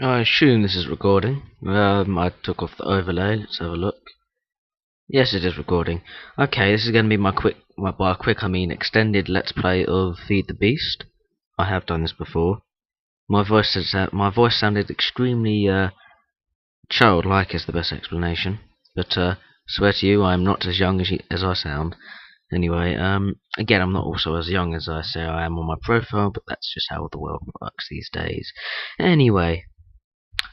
I assume this is recording. I took off the overlay. Let's have a look. Yes, it is recording. Okay, this is going to be my quick, well, by quick I mean extended Let's Play of Feed the Beast. I have done this before. My voice sounded extremely childlike is the best explanation. But swear to you, I am not as young as I sound. Anyway, again, I'm not also as young as I say I am on my profile, but that's just how the world works these days. Anyway.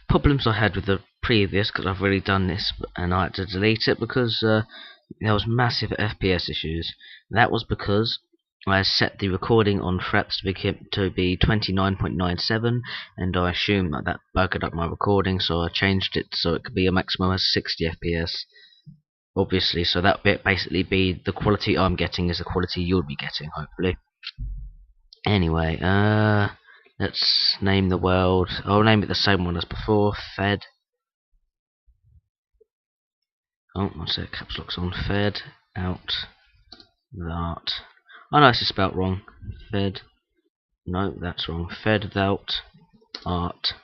Problems I had with the previous, because I've already done this and I had to delete it because there was massive FPS issues. That was because I set the recording on fraps to be 29.97 and I assumed that buggered up my recording, so I changed it so it could be a maximum of 60 FPS. Obviously, so that would basically be the quality I'm getting is the quality you'll be getting, hopefully. Anyway, let's name the world. I'll name it the same one as before, Fed. Oh, what's that? Caps lock's on. Fed out that. Oh no, this is spelt wrong. Fed. No, that's wrong. Fed without art.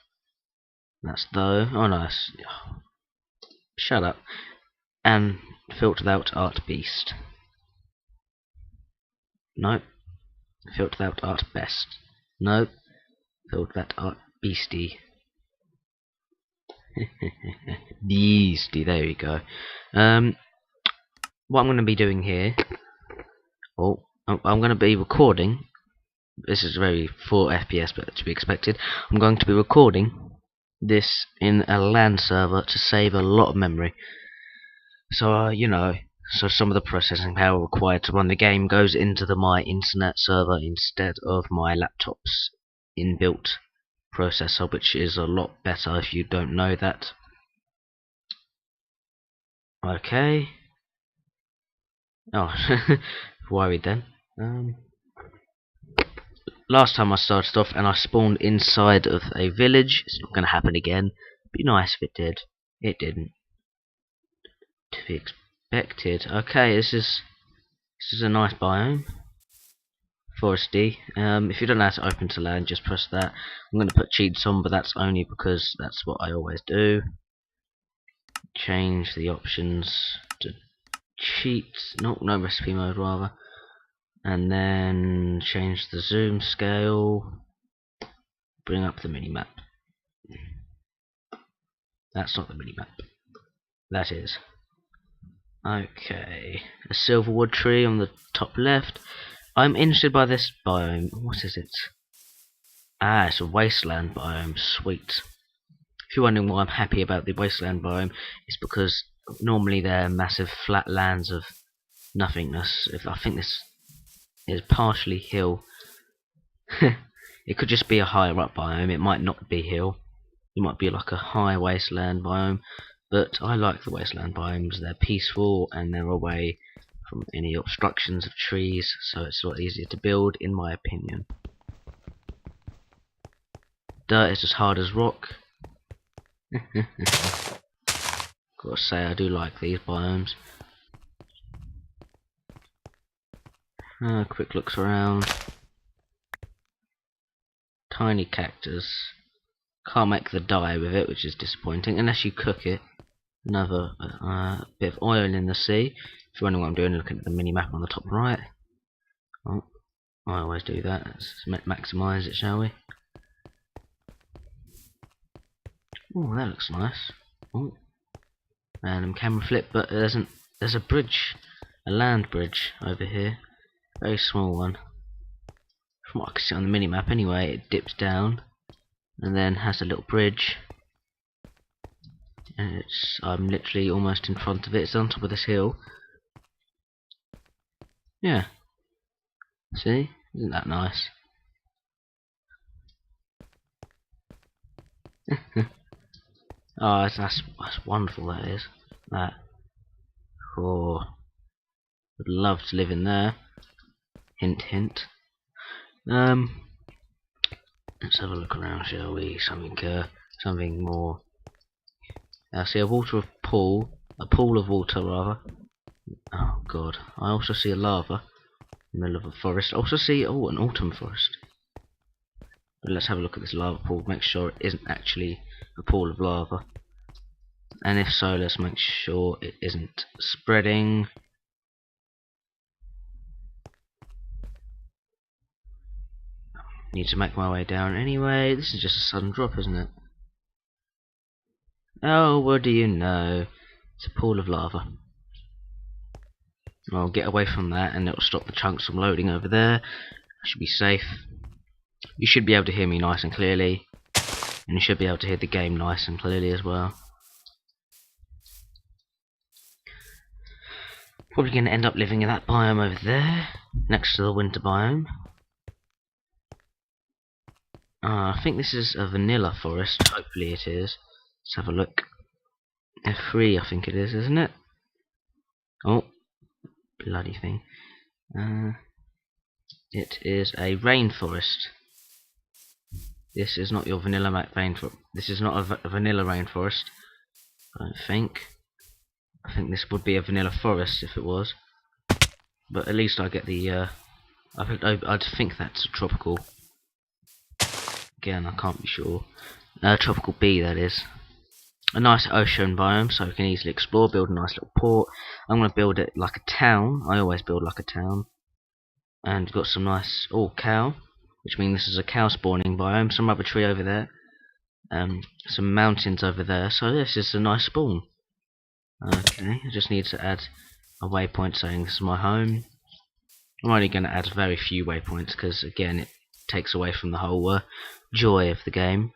That's though. Oh no, that's, shut up. And filter without art beast. Nope. Filter without art best. Nope. Filter that art beastie. Beastie, there we go. What I'm going to be doing here, I'm going to be recording. This is very 4 FPS, but to be expected. I'm going to be recording this in a LAN server to save a lot of memory. So so some of the processing power required to run the game goes into my internet server instead of my laptop's inbuilt processor, which is a lot better if you don't know that. Okay. Oh, worried then. Last time I started off and I spawned inside of a village. It's not going to happen again. Be nice if it did. It didn't. To be expected. Okay, this is a nice biome. Foresty. If you don't know how to open to land, just press that. I'm going to put cheats on, but that's only because that's what I always do. Change the options to cheats. No recipe mode rather. And then change the zoom scale. Bring up the minimap. That's not the minimap. That is. Okay. A silverwood tree on the top left. I'm interested by this biome. What is it? Ah, it's a wasteland biome. Sweet. If you're wondering why I'm happy about the wasteland biome, it's because normally they're massive flat lands of nothingness. I think this is partially hill. It could just be a higher up biome. It might not be hill. It might be like a high wasteland biome. But I like the wasteland biomes. They're peaceful and they're away from any obstructions of trees, so it's a lot easier to build, in my opinion. Dirt is as hard as rock. Gotta say, I do like these biomes. Quick looks around. Tiny cactus. Can't make the dye with it, which is disappointing, unless you cook it. Another bit of oil in the sea. If you're wondering what I'm doing, looking at the mini-map on the top right. Oh, I always do that. Let's maximise it, shall we? Oh, that looks nice. Oh, random camera flip, but there's a bridge, a land bridge over here. Very small one. From what I can see on the mini-map anyway, it dips down and then has a little bridge. And I'm literally almost in front of it. It's on top of this hill. Yeah. See? Isn't that nice? Oh, that's wonderful, that is. That. Oh. Would love to live in there. Hint, hint. Let's have a look around, shall we? Something more. I see a pool of water rather. Oh god. I also see a lava in the middle of a forest. I also see an autumn forest. But let's have a look at this lava pool, make sure it isn't actually a pool of lava. And if so, let's make sure it isn't spreading. Need to make my way down anyway. This is just a sudden drop, isn't it? Oh, what do you know? It's a pool of lava. I'll get away from that and it'll stop the chunks from loading over there. I should be safe. You should be able to hear me nice and clearly. And you should be able to hear the game nice and clearly as well. Probably going to end up living in that biome over there, next to the winter biome. I think this is a vanilla forest. Hopefully it is. Let's have a look. F3 I think it is, isn't it? Oh, bloody thing. It is a rainforest. This is not your vanilla rainforest. This is not a vanilla rainforest. I don't think. I think this would be a vanilla forest if it was. But at least I get the. I'd think that's a tropical. Again, I can't be sure. Tropical B, that is. A nice ocean biome, so we can easily explore, build a nice little port. I'm going to build it like a town. I always build like a town. And we've got some nice... Oh, cow. Which means this is a cow spawning biome. Some other tree over there. Some mountains over there. So this is a nice spawn. Okay, I just need to add a waypoint saying this is my home. I'm only going to add very few waypoints because, again, it takes away from the whole joy of the game.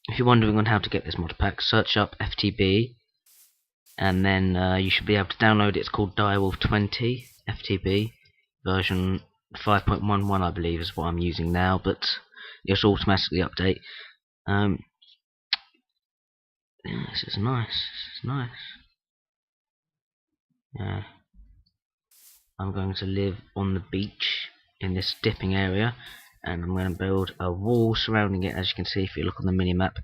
If you're wondering on how to get this mod pack, search up FTB, and then you should be able to download it. It's called direwolf20 FTB, version 5.11 I believe is what I'm using now, but it'll automatically update. Yeah, this is nice. This is nice. Yeah. I'm going to live on the beach in this dipping area, and I'm going to build a wall surrounding it. As you can see, if you look on the minimap,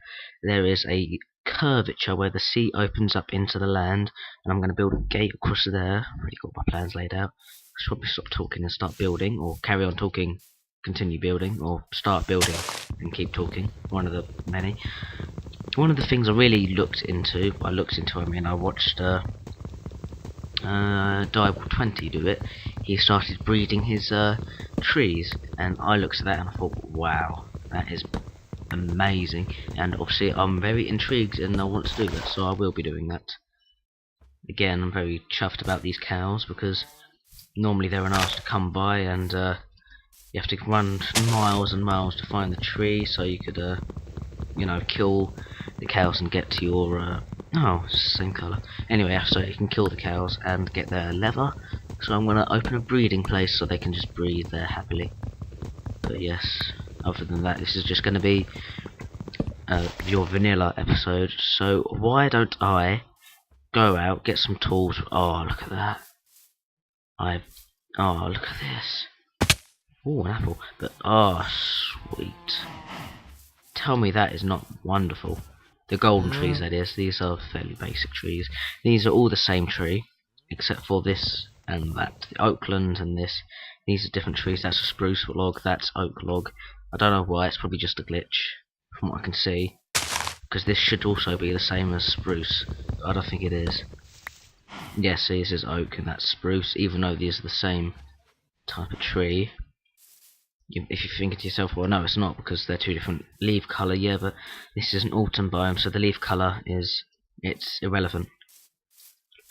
there is a curvature where the sea opens up into the land, and I'm going to build a gate across there. I've already got my plans laid out. I should probably stop talking and start building, or carry on talking, continue building, or start building and keep talking. One of the many. One of the things I really looked into, I watched direwolf20 do it. He started breeding his trees, and I looked at that and I thought, wow, that is amazing. And obviously I'm very intrigued and I want to do that, so I will be doing that. Again, I'm very chuffed about these cows because normally they're an arse to come by, and you have to run miles and miles to find the tree, so you could you know, kill the cows and get to your oh, it's the same colour. Anyway, so you can kill the cows and get their leather. So I'm going to open a breeding place so they can just breed there happily. But yes, other than that, this is just going to be your vanilla episode. So why don't I go out, get some tools? Oh, look at that. Oh, look at this. Oh, an apple. But, oh, sweet. Tell me that is not wonderful. The golden trees, that is. These are fairly basic trees. These are all the same tree, except for this and that. The Oakland and this. These are different trees. That's a spruce log. That's oak log. I don't know why. It's probably just a glitch, from what I can see. Because this should also be the same as spruce. I don't think it is. Yes, see, this is oak and that's spruce, even though these are the same type of tree. If you think to yourself, well, no, it's not, because they're two different leaf colour. Yeah, but this is an autumn biome, so the leaf colour it's irrelevant.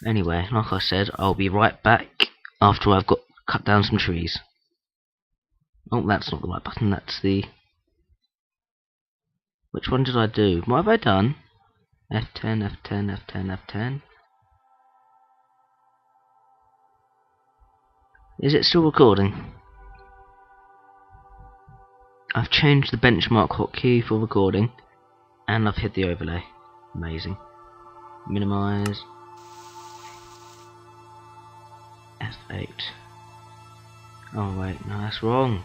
Anyway, like I said, I'll be right back after I've cut down some trees. Oh, that's not the right button. That's the... Which one did I do? What have I done? F10, F10, F10, F10. Is it still recording? I've changed the benchmark hotkey for recording, and I've hit the overlay. Amazing. Minimize. F8. Oh wait, no, that's wrong.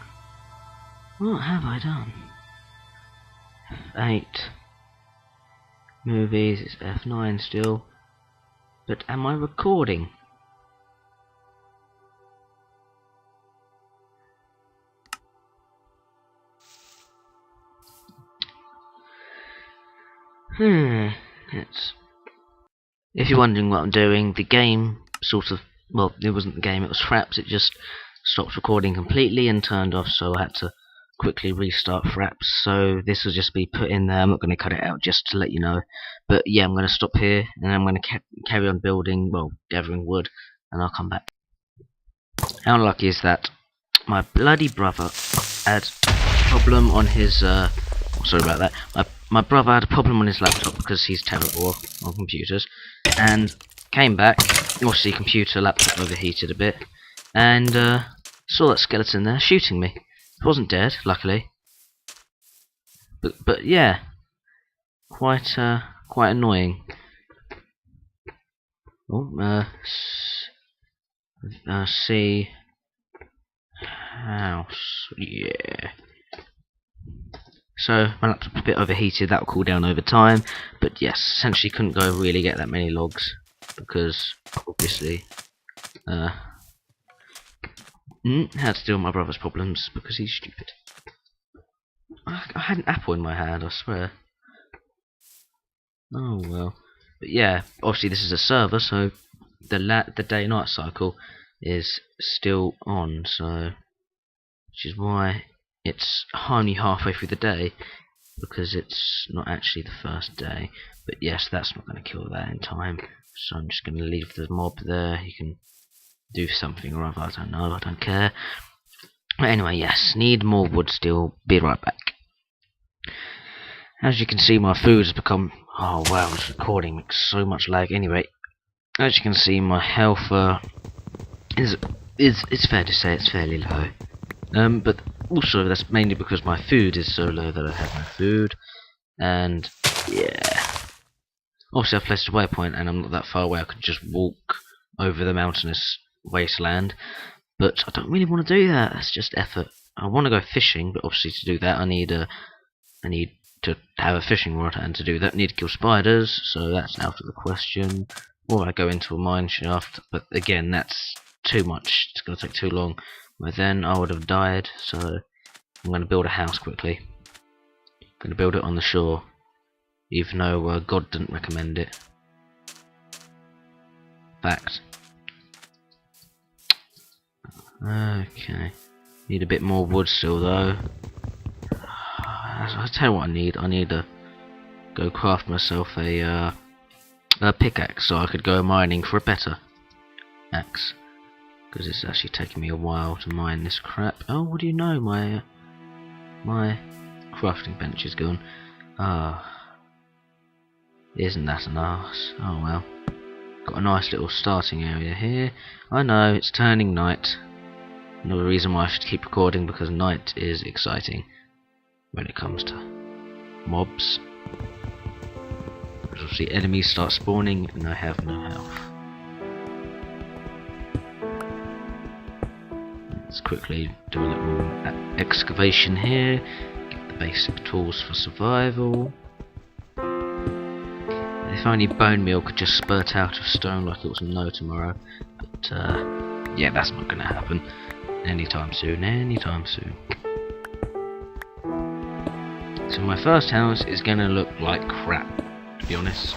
What have I done? F8. Movies, it's F9 still. But am I recording? It's... If you're wondering what I'm doing, the game sort of... Well, it wasn't the game, it was Fraps. It just stopped recording completely and turned off, so I had to quickly restart Fraps. So this will just be put in there. I'm not going to cut it out, just to let you know. But yeah, I'm going to stop here, and I'm going to carry on building, well, gathering wood, and I'll come back. How unlucky is that? My bloody brother had a problem on his... sorry about that. My brother had a problem on his laptop because he's terrible on computers, and came back. Obviously, computer laptop overheated a bit, and saw that skeleton there shooting me. It wasn't dead, luckily. But yeah, quite annoying. Oh, see house, yeah. So my laptop's a bit overheated. That will cool down over time. But yes, essentially couldn't go really get that many logs because obviously had to deal with my brother's problems because he's stupid. I had an apple in my hand, I swear. Oh well. But yeah, obviously this is a server, so the day-night cycle is still on, so which is why it's only halfway through the day, because it's not actually the first day. But yes, that's not going to kill that in time, so I'm just going to leave the mob there. He can do something or other, I don't know, I don't care. But anyway, yes, need more wood still. Be right back. As you can see, my food has become... Oh wow, this recording makes so much lag. Anyway, as you can see, my health it's fair to say it's fairly low. But also that's mainly because my food is so low that I have no food. And yeah, obviously I've placed a waypoint and I'm not that far away. I could just walk over the mountainous wasteland, but I don't really want to do that. That's just effort. I want to go fishing, but obviously to do that I need to have a fishing rod, and to do that I need to kill spiders, so that's out of the question. Or I go into a mine shaft, but again that's too much, it's going to take too long. But then I would have died, so I'm going to build a house quickly. I'm going to build it on the shore, even though God didn't recommend it. Fact. Okay, need a bit more wood still though. I'll tell you what I need to go craft myself a pickaxe so I could go mining for a better axe. Because it's actually taking me a while to mine this crap. Oh, what do you know? My crafting bench is gone. Isn't that an arse? Oh well. Got a nice little starting area here. I know, it's turning night. Another reason why I should keep recording, because night is exciting when it comes to mobs. Because obviously enemies start spawning and I have no health. Let's quickly do a little excavation here. Get the basic tools for survival. If only bone meal could just spurt out of stone like it was no tomorrow. But yeah, that's not going to happen anytime soon. So my first house is going to look like crap, to be honest.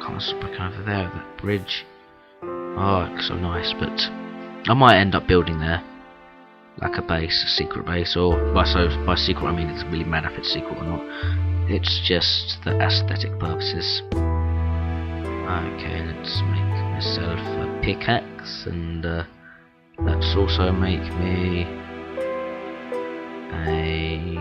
Can't stop looking over there at that bridge. Oh, it looks so nice, but I might end up building there, like a base, a secret base, or by secret I mean it doesn't really matter if it's secret or not. It's just the aesthetic purposes. Okay, let's make myself a pickaxe, and let's also make me a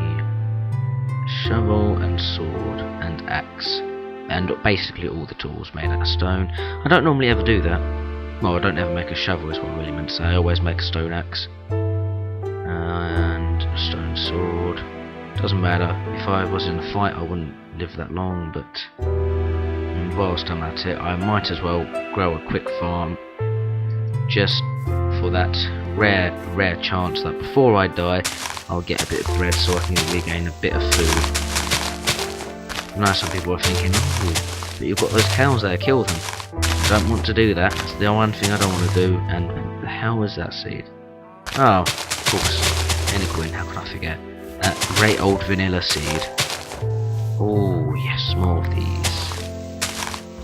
shovel and sword and axe, and basically all the tools made out of stone. I don't normally ever do that. Well, I don't ever make a shovel is what I really meant to say. I always make a stone axe and a stone sword. Doesn't matter, if I was in a fight I wouldn't live that long, but whilst I'm at it I might as well grow a quick farm, just for that rare chance that before I die I'll get a bit of bread so I can regain a bit of food. Now some people are thinking, oh, but you've got those cows there, kill them. I don't want to do that, that's the one thing I don't want to do. And the hell is that seed? Oh, of course, Eniguin, how could I forget? That great old vanilla seed. Oh yes, more of these.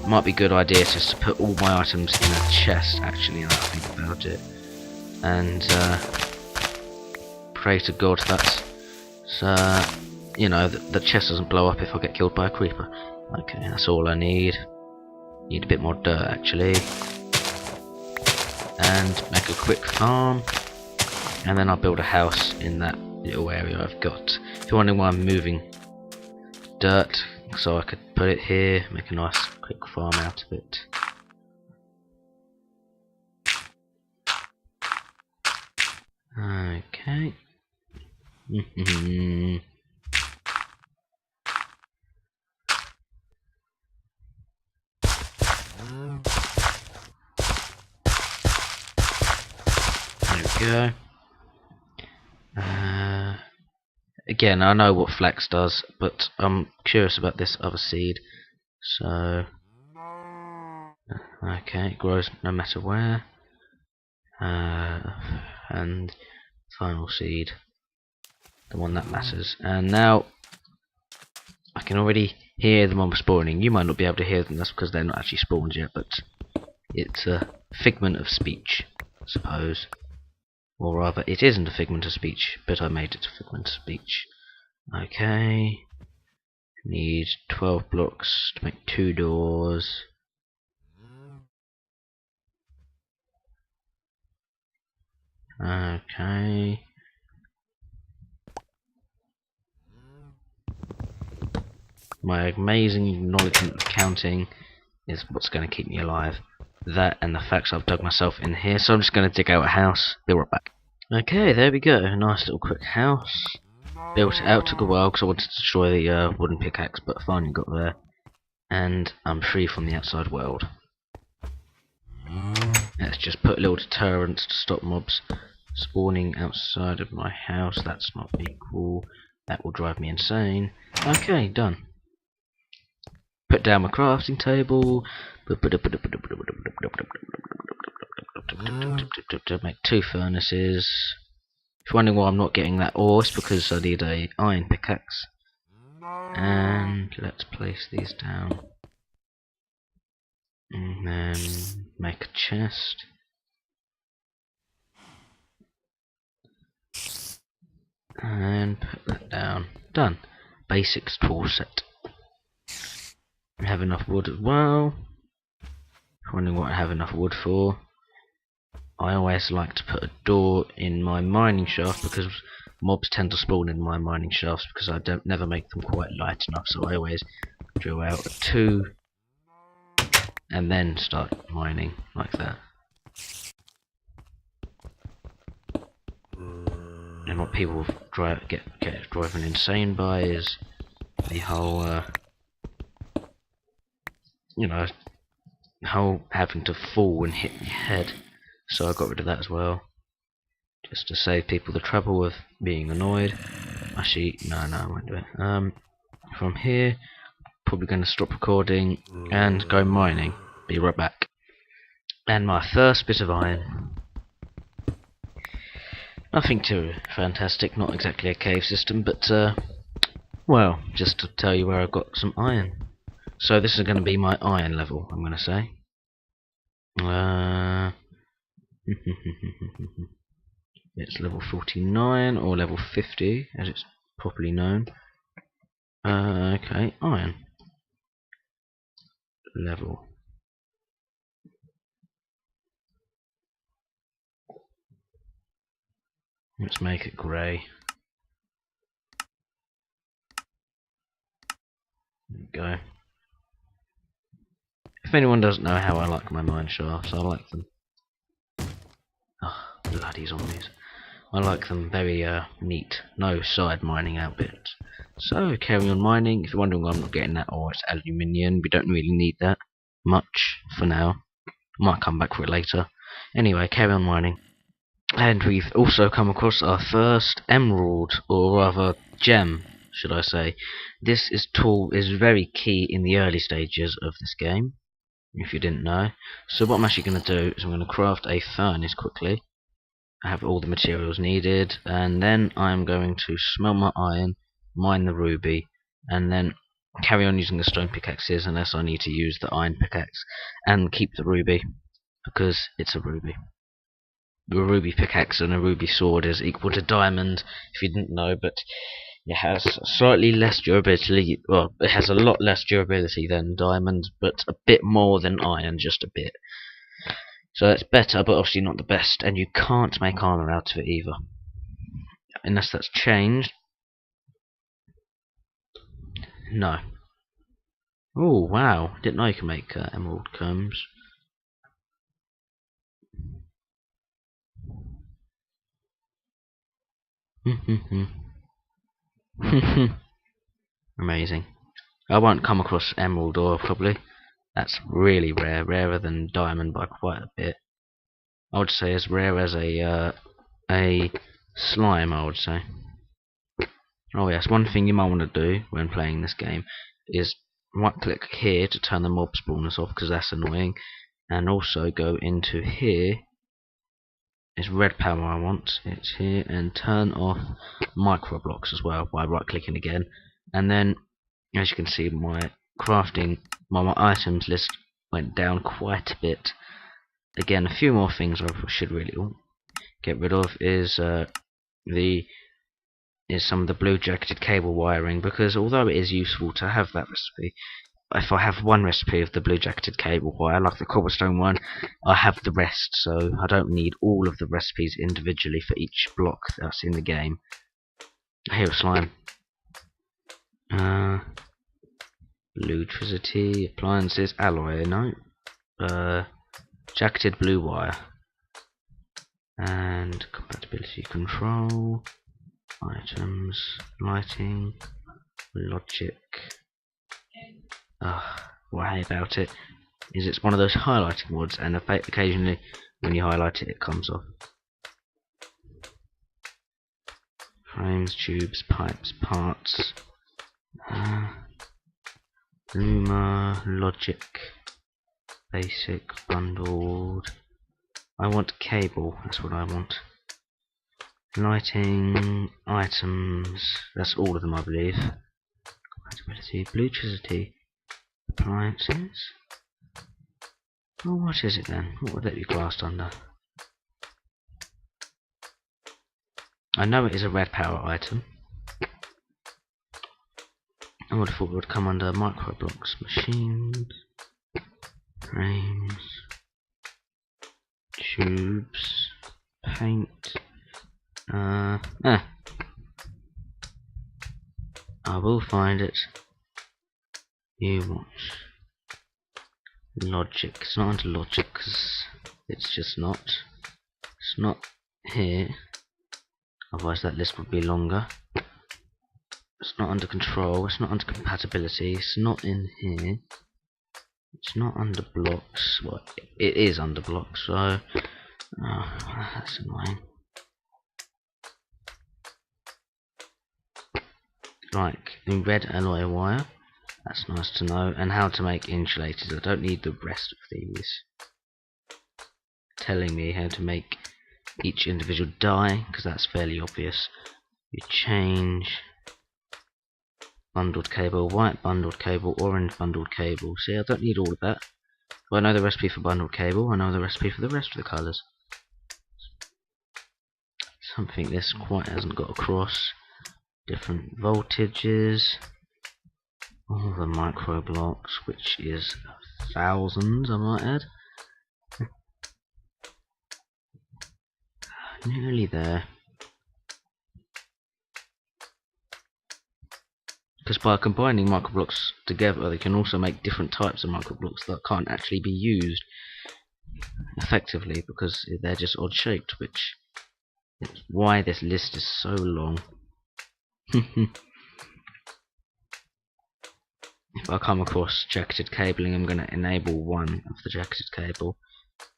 Might be a good idea just to put all my items in a chest, actually, now that I think about it. And pray to God that you know, the chest doesn't blow up if I get killed by a creeper. Okay, that's all I need. Need a bit more dirt, actually. And make a quick farm. And then I'll build a house in that little area I've got. If you're wondering why I'm moving dirt, so I could put it here, make a nice quick farm out of it. Okay. There we go. Again, I know what flax does, but I'm curious about this other seed. So, okay, it grows no matter where. And final seed, the one that matters. And now I can already hear the mobs spawning. You might not be able to hear them, that's because they're not actually spawned yet, but it's a figment of speech, I suppose. Or rather, it isn't a figment of speech, but I made it a figment of speech. Okay. Need 12 blocks to make 2 doors. Okay. My amazing acknowledgement of counting is what's going to keep me alive. That and the fact I've dug myself in here, so I'm just going to dig out a house. Be right back. Okay, there we go. A nice little quick house. Built it out, took a while because I wanted to destroy the wooden pickaxe, but finally got there. And I'm free from the outside world. Let's just put little deterrents to stop mobs spawning outside of my house. That's not equal. That will drive me insane. Okay, done. Put down my crafting table. Make 2 furnaces. If you're wondering why I'm not getting that ore, it's because I need a iron pickaxe. And let's place these down. And then make a chest. And put that down. Done. Basics tool set. I have enough wood as well. If you're wondering what I have enough wood for, I always like to put a door in my mining shaft because mobs tend to spawn in my mining shafts because I never make them quite light enough, so I always drill out a 2 and then start mining like that. And what people get driven insane by is the whole you know, whole having to fall and hit your head. So I got rid of that as well, just to save people the trouble of being annoyed. Actually, no, I won't do it. From here, probably going to stop recording and go mining. Be right back. And my first bit of iron. Nothing too fantastic, not exactly a cave system, but well, just to tell you where I got some iron. So this is going to be my iron level, I'm going to say. It's level 49 or level 50 as it's properly known. Okay, iron level. Let's make it grey. There we go. If anyone doesn't know how I like my mine shafts, I like them. Oh, bloody zombies. I like them very neat, no side mining outbits. So, carry on mining. If you're wondering why I'm not getting that ore, it's aluminium. We don't really need that much for now. Might come back for it later. Anyway, carry on mining. And we've also come across our first emerald, or rather gem, should I say. This tool is very key in the early stages of this game, if you didn't know. So what I'm actually going to do is I'm going to craft a furnace quickly. I have all the materials needed, and then I'm going to smelt my iron, mine the ruby, and then carry on using the stone pickaxes unless I need to use the iron pickaxe, and keep the ruby because it's a ruby. The ruby pickaxe and a ruby sword is equal to diamond, if you didn't know, but it has slightly less durability. Well, it has a lot less durability than diamond, but a bit more than iron, just a bit. So that's better, but obviously not the best, and you can't make armor out of it either. Unless that's changed. No. Oh, wow. Didn't know you can make emerald combs. Amazing. I won't come across emerald ore, probably. That's really rare, rarer than diamond by quite a bit. I would say as rare as a slime, I would say. Oh yes, one thing you might want to do when playing this game is right click here to turn the mob spawners off, because that's annoying, and also go into here. It's red power I want, it's here, and turn off micro blocks as well by right clicking again. And then as you can see, my crafting, my items list went down quite a bit. Again, a few more things I should really get rid of is some of the blue jacketed cable wiring, because although it is useful to have that recipe, if I have one recipe of the blue jacketed cable wire, like the cobblestone one, I have the rest, so I don't need all of the recipes individually for each block that's in the game. Here, slime. Electricity, appliances, alloy, no. Jacketed blue wire. And compatibility control. Items, lighting, logic. What I hate about it is it's one of those highlighting mods, and occasionally when you highlight it, it comes off. Frames, tubes, pipes, parts. Luma, logic, basic, bundled. I want cable, that's what I want. Lighting, items, that's all of them I believe. Compatibility, electricity, appliances. Oh, what is it then? What would that be classed under? I know it is a red power item. I would have thought it would come under micro blocks, machines, frames, tubes, paint. I will find it. You want logic. It's not under logic because it's just not. It's not here. Otherwise that list would be longer. It's not under control. It's not under compatibility. It's not in here. It's not under blocks. Well, it is under blocks, so that's annoying. Like in red alloy wire, that's nice to know, and how to make insulators. I don't need the rest of these telling me how to make each individual die, because that's fairly obvious. You change bundled cable, white bundled cable, orange bundled cable. See, I don't need all of that. If I know the recipe for bundled cable, I know the recipe for the rest of the colours. Something this quite hasn't got across. Different voltages, all the micro blocks, which is thousands I might add. Nearly there. Because by combining micro blocks together, they can also make different types of micro blocks that can't actually be used effectively because they're just odd shaped, which is why this list is so long. If I come across jacketed cabling, I'm going to enable one of the jacketed cable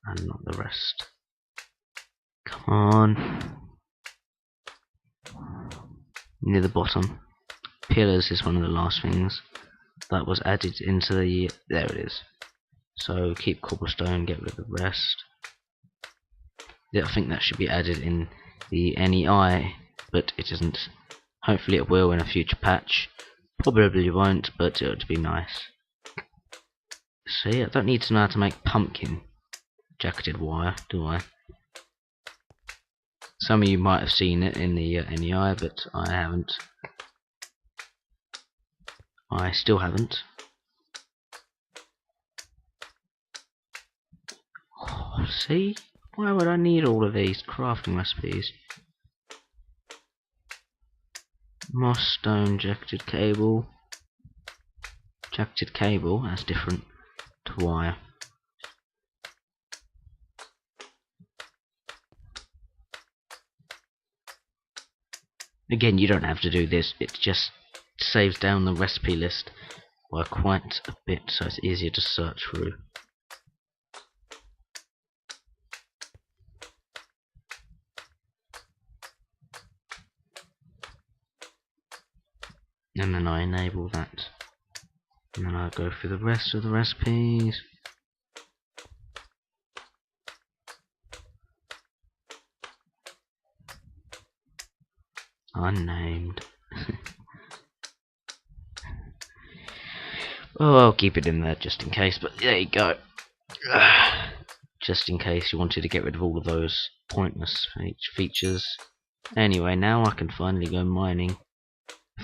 and not the rest. Come on. Near the bottom. Pillars is one of the last things that was added into the... there it is. So keep cobblestone, get rid of the rest. Yeah, I think that should be added in the NEI, but it isn't. Hopefully it will in a future patch. Probably won't, but it would be nice. See, I don't need to know how to make pumpkin jacketed wire, do I? Some of you might have seen it in the NEI, but I haven't. I still haven't. Oh, see? Why would I need all of these crafting recipes? Moss stone jacketed cable. Jacketed cable, that's different to wire. Again, you don't have to do this, it just saves down the recipe list by quite a bit, so it's easier to search through. And then I enable that. And then I go through the rest of the recipes. Unnamed. Oh, I'll keep it in there just in case, but there you go. Just in case you wanted to get rid of all of those pointless features. Anyway, now I can finally go mining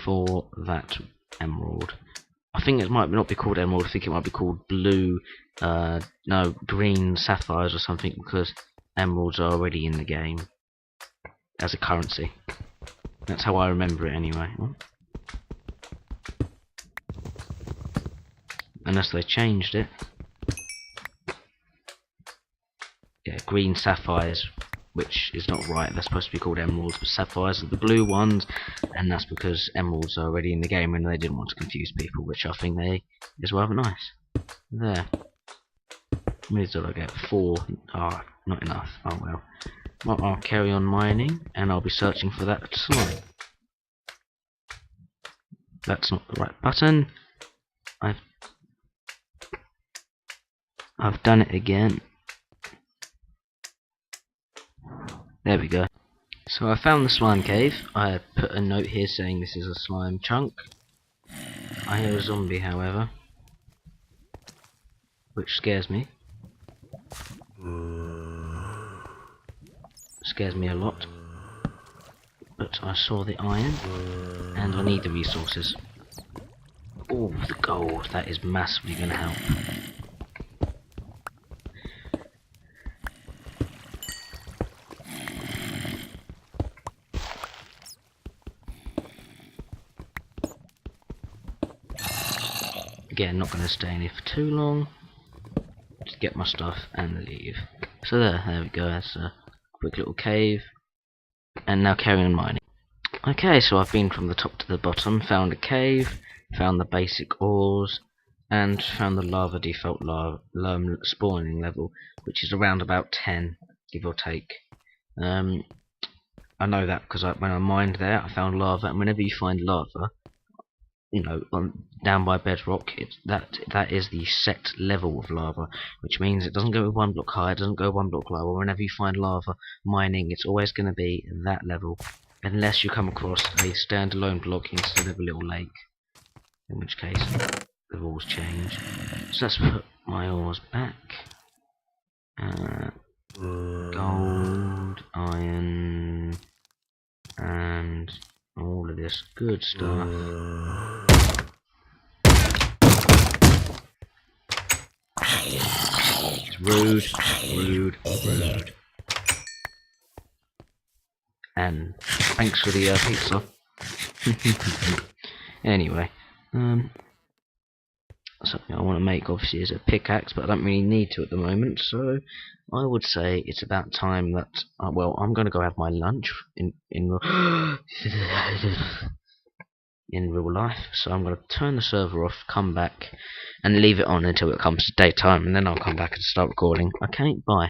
for that emerald. I think it might not be called emerald, I think it might be called blue, no, green sapphires or something, because emeralds are already in the game as a currency. That's how I remember it anyway. Unless they changed it. Yeah, green sapphires, which is not right. They're supposed to be called emeralds, but sapphires are the blue ones, and that's because emeralds are already in the game and they didn't want to confuse people, which I think is rather nice. There. How many did I get? 4. Ah, oh, not enough. Oh well. Well, I'll carry on mining, and I'll be searching for that slime. That's not the right button. I've done it again. There we go. So I found the slime cave. I put a note here saying this is a slime chunk. I hear a zombie, however, which scares me. Scares me a lot. But I saw the iron, and I need the resources. Oh, the gold. That is massively going to help. Again, not going to stay in here for too long. Just get my stuff and leave. So there we go. That's a quick little cave. And now carry on mining. Okay, so I've been from the top to the bottom, found a cave, found the basic ores, and found the lava default spawning level, which is around about 10, give or take. I know that because when I mined there, I found lava, and whenever you find lava, you know, down by bedrock, that is the set level of lava, which means it doesn't go 1 block higher, it doesn't go 1 block lower. Whenever you find lava mining, it's always going to be that level, unless you come across a standalone block instead of a little lake, in which case the rules change. So let's put my ores back. Gold, iron, and all of this good stuff. It's rude. And thanks for the pizza. Anyway, something I want to make obviously is a pickaxe, but I don't really need to at the moment, so I would say it's about time that well, I'm going to go have my lunch in real life, so I'm going to turn the server off, come back and leave it on until it comes to daytime, and then I'll come back and start recording. Okay, bye.